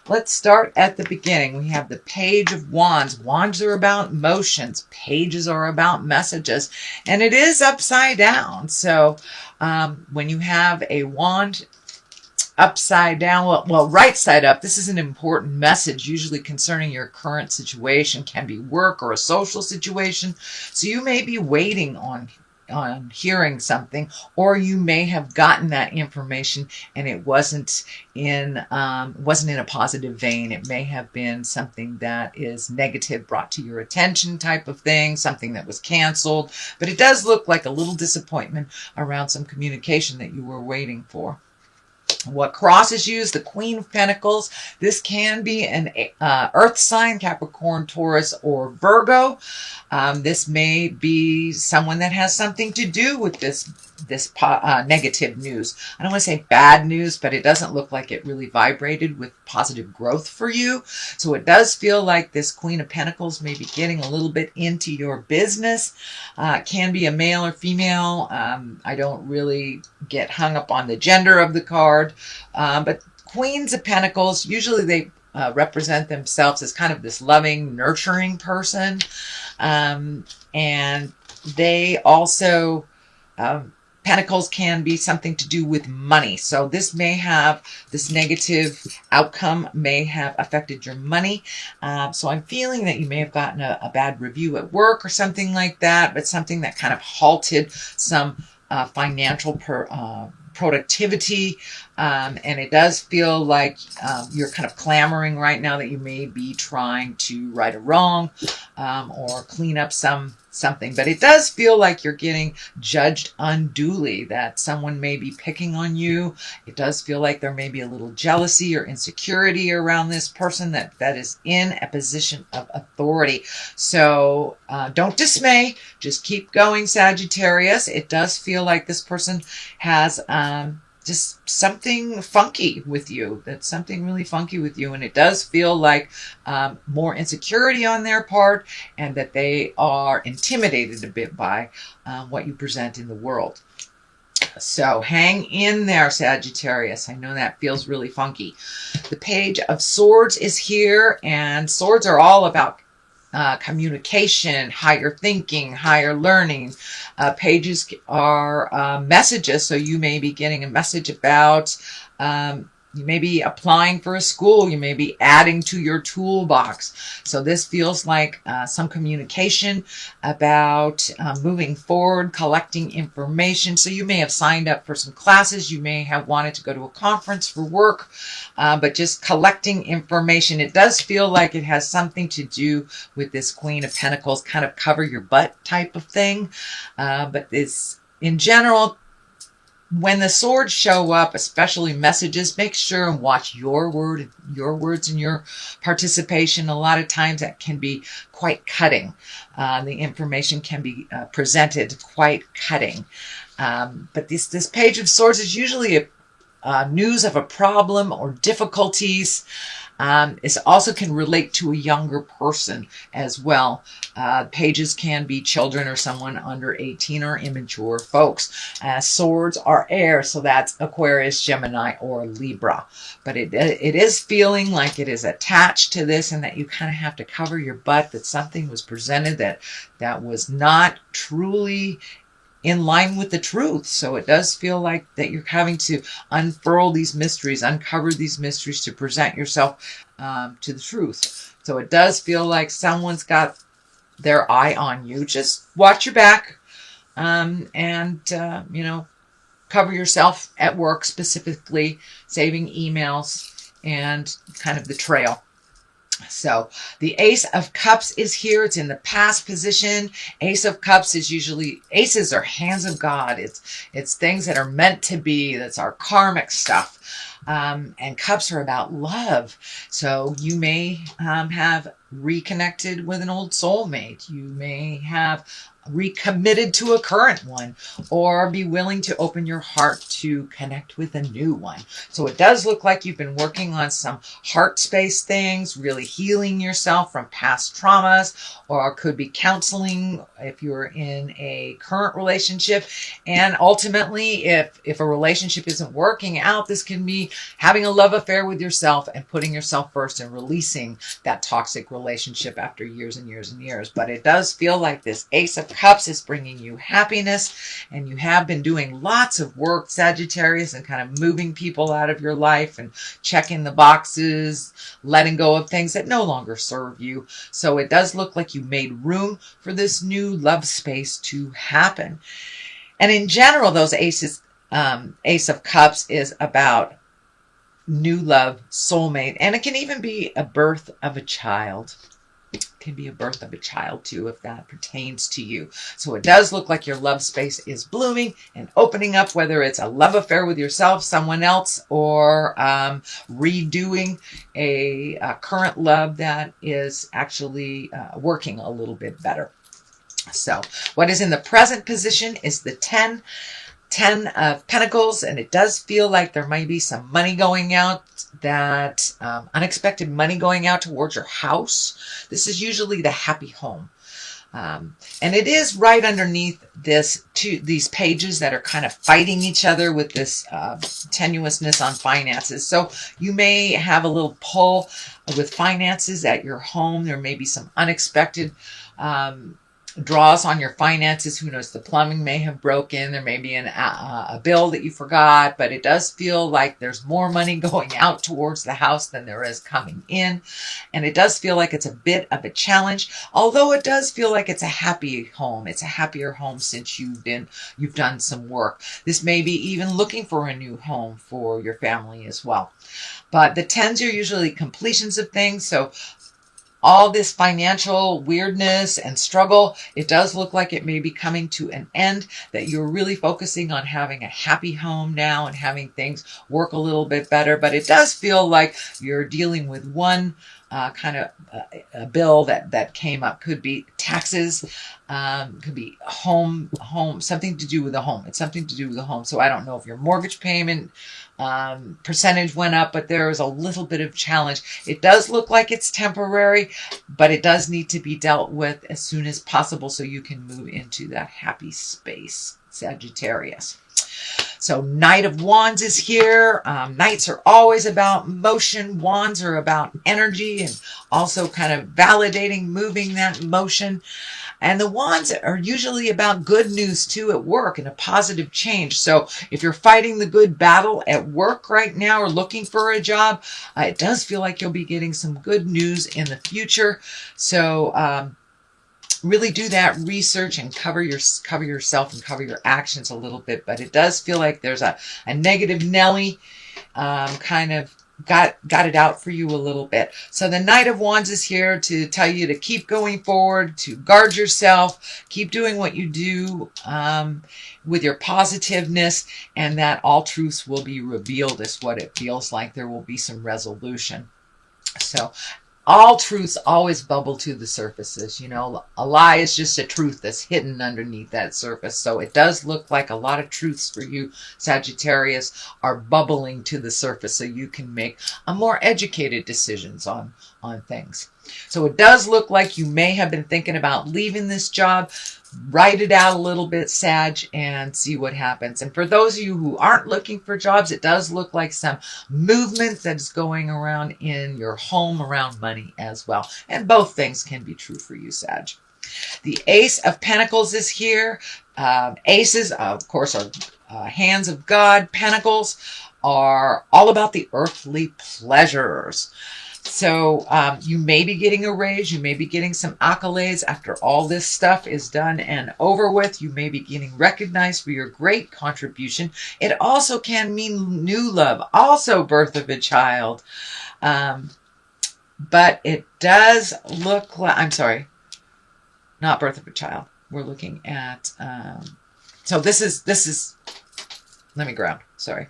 Let's start at the beginning. We have the Page of Wands. Wands are about emotions. Pages are about messages. And it is upside down. So when you have a wand upside down, well, right side up, this is an important message, usually concerning your current situation. Can be work or a social situation. So you may be waiting on hearing something, or you may have gotten that information and it wasn't in a positive vein. It may have been something that is negative, brought to your attention type of thing, something that was canceled. But it does look like a little disappointment around some communication that you were waiting for. What crosses you is the Queen of Pentacles. This can be an earth sign, Capricorn, Taurus, or Virgo. This may be someone that has something to do with this negative news. I don't want to say bad news, but it doesn't look like it really vibrated with positive growth for you. So it does feel like this Queen of Pentacles may be getting a little bit into your business. It can be a male or female. I don't really get hung up on the gender of the card. But Queens of Pentacles, usually they represent themselves as kind of this loving, nurturing person. And they also, Pentacles can be something to do with money. So this negative outcome may have affected your money. So I'm feeling that you may have gotten a bad review at work or something like that, but something that kind of halted some financial productivity. And it does feel like you're kind of clamoring right now that you may be trying to right a wrong or clean up something. But it does feel like you're getting judged unduly, that someone may be picking on you. It does feel like there may be a little jealousy or insecurity around this person that is in a position of authority. So don't dismay. Just keep going, Sagittarius. It does feel like this person has just something funky with you. That's something really funky with you. And it does feel like more insecurity on their part, and that they are intimidated a bit by what you present in the world. So hang in there, Sagittarius. I know that feels really funky. The Page of Swords is here, and swords are all about communication, higher thinking, higher learning. Pages are messages, so you may be getting a message about, you may be applying for a school, you may be adding to your toolbox. So this feels like some communication about moving forward, collecting information. So you may have signed up for some classes, you may have wanted to go to a conference for work, but just collecting information. It does feel like it has something to do with this Queen of Pentacles, kind of cover your butt type of thing. But this, in general, when the swords show up, especially messages, make sure and watch your words and your participation. A lot of times that can be quite cutting. The information can be presented quite cutting. But this Page of Swords is usually news of a problem or difficulties. It also can relate to a younger person as well. Pages can be children or someone under 18 or immature folks. Swords are air, so that's Aquarius, Gemini, or Libra. But it is feeling like it is attached to this, and that you kind of have to cover your butt, that something was presented that was not truly in line with the truth. So it does feel like that you're having to unfurl these mysteries, uncover these mysteries to present yourself to the truth. So it does feel like someone's got their eye on you. Just watch your back and cover yourself at work, specifically saving emails and kind of the trail. So the Ace of Cups is here. It's in the past position. Ace of Cups is usually, aces are hands of God. It's things that are meant to be. That's our karmic stuff. And cups are about love. So you may have reconnected with an old soulmate. You may have recommitted to a current one, or be willing to open your heart to connect with a new one. So it does look like you've been working on some heart space things, really healing yourself from past traumas, or could be counseling if you're in a current relationship. And ultimately, if a relationship isn't working out, this can be having a love affair with yourself and putting yourself first and releasing that toxic relationship after years and years and years. But it does feel like this Ace of Cups is bringing you happiness, and you have been doing lots of work, Sagittarius, and kind of moving people out of your life and checking the boxes, letting go of things that no longer serve you. So it does look like you made room for this new love space to happen. And in general, those Ace of Cups is about new love, soulmate, and it can even be a birth of a child. It can be a birth of a child too, if that pertains to you. So it does look like your love space is blooming and opening up, whether it's a love affair with yourself, someone else, or redoing a current love that is actually working a little bit better. So what is in the present position is the 10 of Pentacles, and it does feel like there might be some money going out, that unexpected money going out towards your house. This is usually the happy home. And it is right underneath these pages that are kind of fighting each other with this tenuousness on finances. So you may have a little pull with finances at your home. There may be some unexpected draws on your finances. Who knows? The plumbing may have broken. There may be a bill that you forgot, but it does feel like there's more money going out towards the house than there is coming in. And it does feel like it's a bit of a challenge, although it does feel like it's a happy home. It's a happier home since you've done some work. This may be even looking for a new home for your family as well. But the 10s are usually completions of things. So all this financial weirdness and struggle, it does look like it may be coming to an end, that you're really focusing on having a happy home now and having things work a little bit better. But it does feel like you're dealing with one kind of a bill that came up. Could be taxes, could be home, something to do with the home. It's something to do with the home. So I don't know if your mortgage payment percentage went up, but there is a little bit of challenge. It does look like it's temporary, but it does need to be dealt with as soon as possible so you can move into that happy space, Sagittarius. So Knight of Wands is here. Knights are always about motion. Wands are about energy and also kind of validating, moving that motion. And the Wands are usually about good news too at work and a positive change. So if you're fighting the good battle at work right now or looking for a job, it does feel like you'll be getting some good news in the future. So really do that research and cover yourself and cover your actions a little bit. But it does feel like there's a negative Nelly kind of got it out for you a little bit. So the Knight of Wands is here to tell you to keep going forward, to guard yourself, keep doing what you do with your positiveness, and that all truths will be revealed is what it feels like. There will be some resolution. So all truths always bubble to the surfaces. You know, a lie is just a truth that's hidden underneath that surface. So it does look like a lot of truths for you, Sagittarius, are bubbling to the surface so you can make a more educated decisions on things. So it does look like you may have been thinking about leaving this job. Write it out a little bit, Sag, and see what happens. And for those of you who aren't looking for jobs, it does look like some movement that's going around in your home around money as well. And both things can be true for you, Sag. The Ace of Pentacles is here. Aces, of course, are hands of God. Pentacles are all about the earthly pleasures. So you may be getting a raise. You may be getting some accolades after all this stuff is done and over with. You may be getting recognized for your great contribution. It also can mean new love, also birth of a child. But it does look like, I'm sorry, not birth of a child. We're looking at, so this is, let me ground, sorry.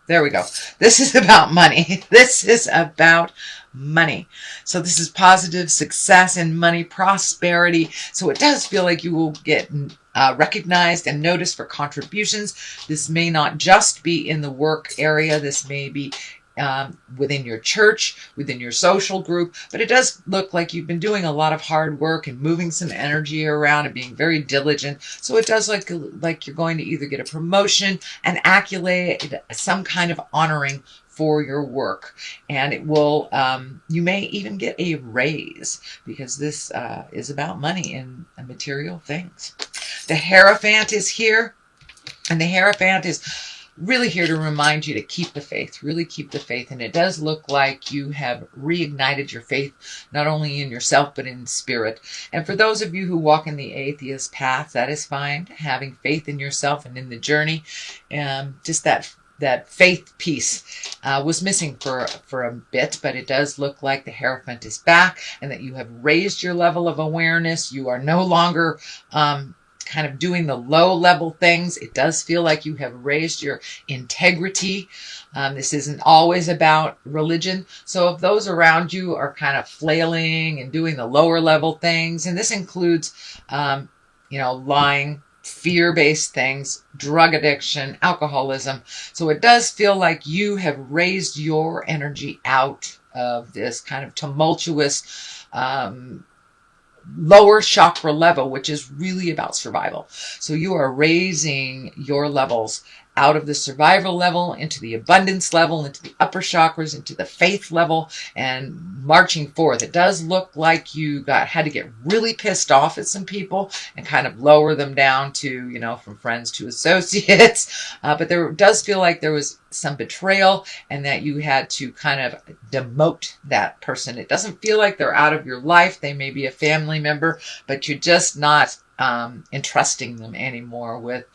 There we go. This is about money. This is about money. So this is positive success and money, prosperity. So it does feel like you will get recognized and noticed for contributions. This may not just be in the work area. This may be within your church, within your social group, but it does look like you've been doing a lot of hard work and moving some energy around and being very diligent. So it does look like you're going to either get a promotion, an accolade, some kind of honoring for your work, and it will you may even get a raise, because this is about money and material things. The Hierophant is here, and the Hierophant is really here to remind you to keep the faith, really keep the faith. And it does look like you have reignited your faith, not only in yourself, but in spirit. And for those of you who walk in the atheist path, that is fine. Having faith in yourself and in the journey, just that faith piece was missing for a bit, but it does look like the Hierophant is back, and that you have raised your level of awareness. You are no longer kind of doing the low level things. It does feel like you have raised your integrity. This isn't always about religion. So if those around you are kind of flailing and doing the lower level things, and this includes, lying, fear-based things, drug addiction, alcoholism. So it does feel like you have raised your energy out of this kind of tumultuous, lower chakra level, which is really about survival. So you are raising your levels out of the survival level into the abundance level, into the upper chakras, into the faith level, and marching forth. It does look like you had to get really pissed off at some people and kind of lower them down to, from friends to associates. But there does feel like there was some betrayal, and that you had to kind of demote that person. It doesn't feel like they're out of your life. They may be a family member, but you're just not entrusting them anymore with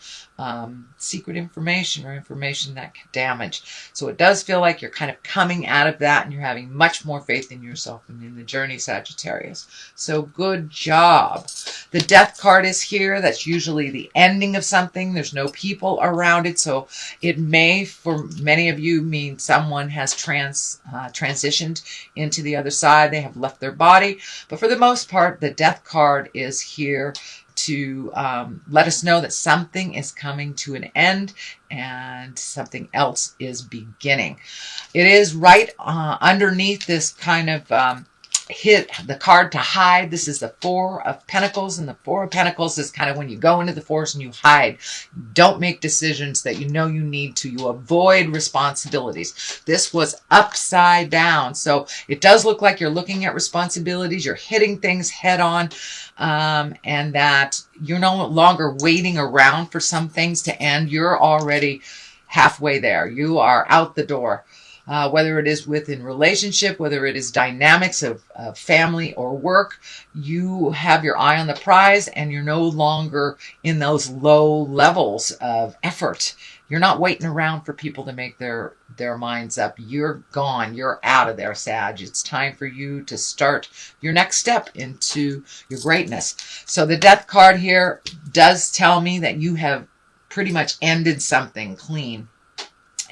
secret information or information that can damage. So it does feel like you're kind of coming out of that, and you're having much more faith in yourself and in the journey, Sagittarius. So good job. The Death card is here. That's usually the ending of something. There's no people around it. So it may, for many of you, mean someone has transitioned into the other side. They have left their body. But for the most part, the Death card is here to let us know that something is coming to an end and something else is beginning. It is right underneath this kind of hit the card to hide. This is the Four of Pentacles, and the Four of Pentacles is kind of when you go into the forest and you hide. Don't make decisions that you know you need to. You avoid responsibilities. This was upside down. So it does look like you're looking at responsibilities. You're hitting things head on, and that you're no longer waiting around for some things to end. You're already halfway there. You are out the door. Whether it is within relationship, whether it is dynamics of family or work, you have your eye on the prize, and you're no longer in those low levels of effort. You're not waiting around for people to make their minds up. You're gone. You're out of there, Sag. It's time for you to start your next step into your greatness. So the Death card here does tell me that you have pretty much ended something clean,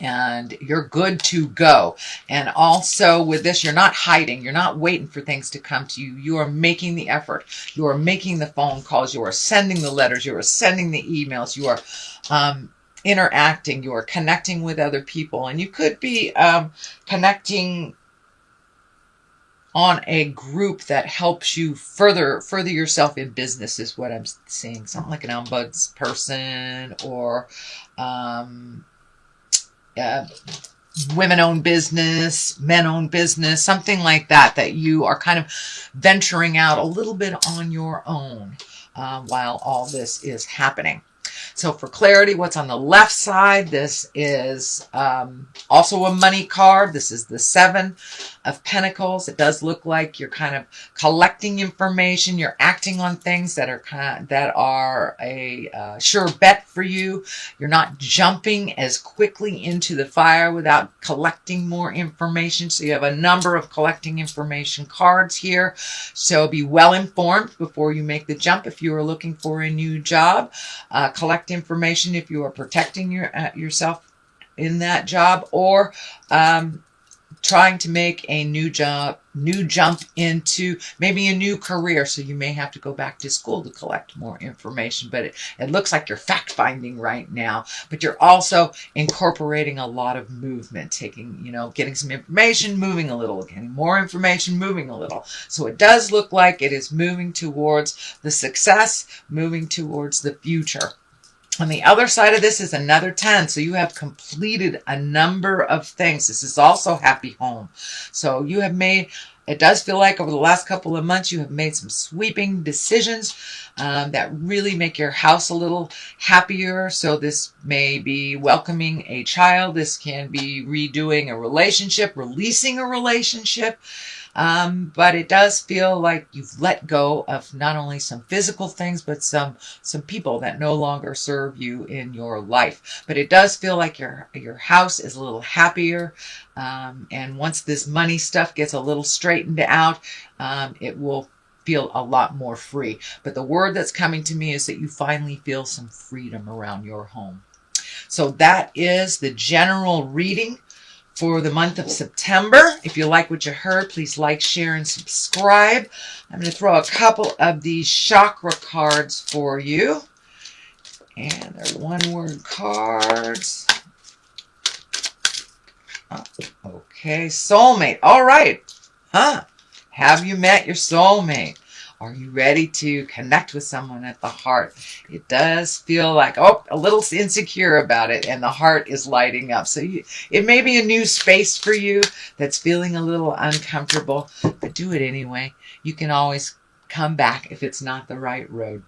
and you're good to go. And also with this, you're not hiding. You're not waiting for things to come to you. You are making the effort. You are making the phone calls. You are sending the letters. You are sending the emails. You are interacting. You are connecting with other people. And you could be connecting on a group that helps you further yourself in business, is what I'm seeing. Something like an ombuds person, or women-owned business, men-owned business, something like that, that you are kind of venturing out a little bit on your own while all this is happening. So for clarity, what's on the left side, this is also a money card. This is the Seven of Pentacles. It does look like you're kind of collecting information. You're acting on things that are a sure bet for you. You're not jumping as quickly into the fire without collecting more information. So you have a number of collecting information cards here. So be well informed before you make the jump if you are looking for a new job. Collect information if you are protecting yourself in that job, or trying to make a new jump into maybe a new career. So you may have to go back to school to collect more information, but it looks like you're fact finding right now, but you're also incorporating a lot of movement, getting some information, moving a little, getting more information, moving a little. So it does look like it is moving towards the success, moving towards the future. On the other side of this is another 10. So you have completed a number of things. This is also happy home. So you have made, it does feel like over the last couple of months, you have made some sweeping decisions that really make your house a little happier. So this may be welcoming a child. This can be redoing a relationship, releasing a relationship. But it does feel like you've let go of not only some physical things, but some people that no longer serve you in your life. But it does feel like your house is a little happier. And once this money stuff gets a little straightened out, it will feel a lot more free. But the word that's coming to me is that you finally feel some freedom around your home. So that is the general reading for the month of September. If you like what you heard, please like, share, and subscribe. I'm going to throw a couple of these chakra cards for you. And they're one-word cards. Oh, okay, soulmate. All right. Have you met your soulmate? Are you ready to connect with someone at the heart? It does feel like, a little insecure about it, and the heart is lighting up. So it may be a new space for you that's feeling a little uncomfortable, but do it anyway. You can always come back if it's not the right road.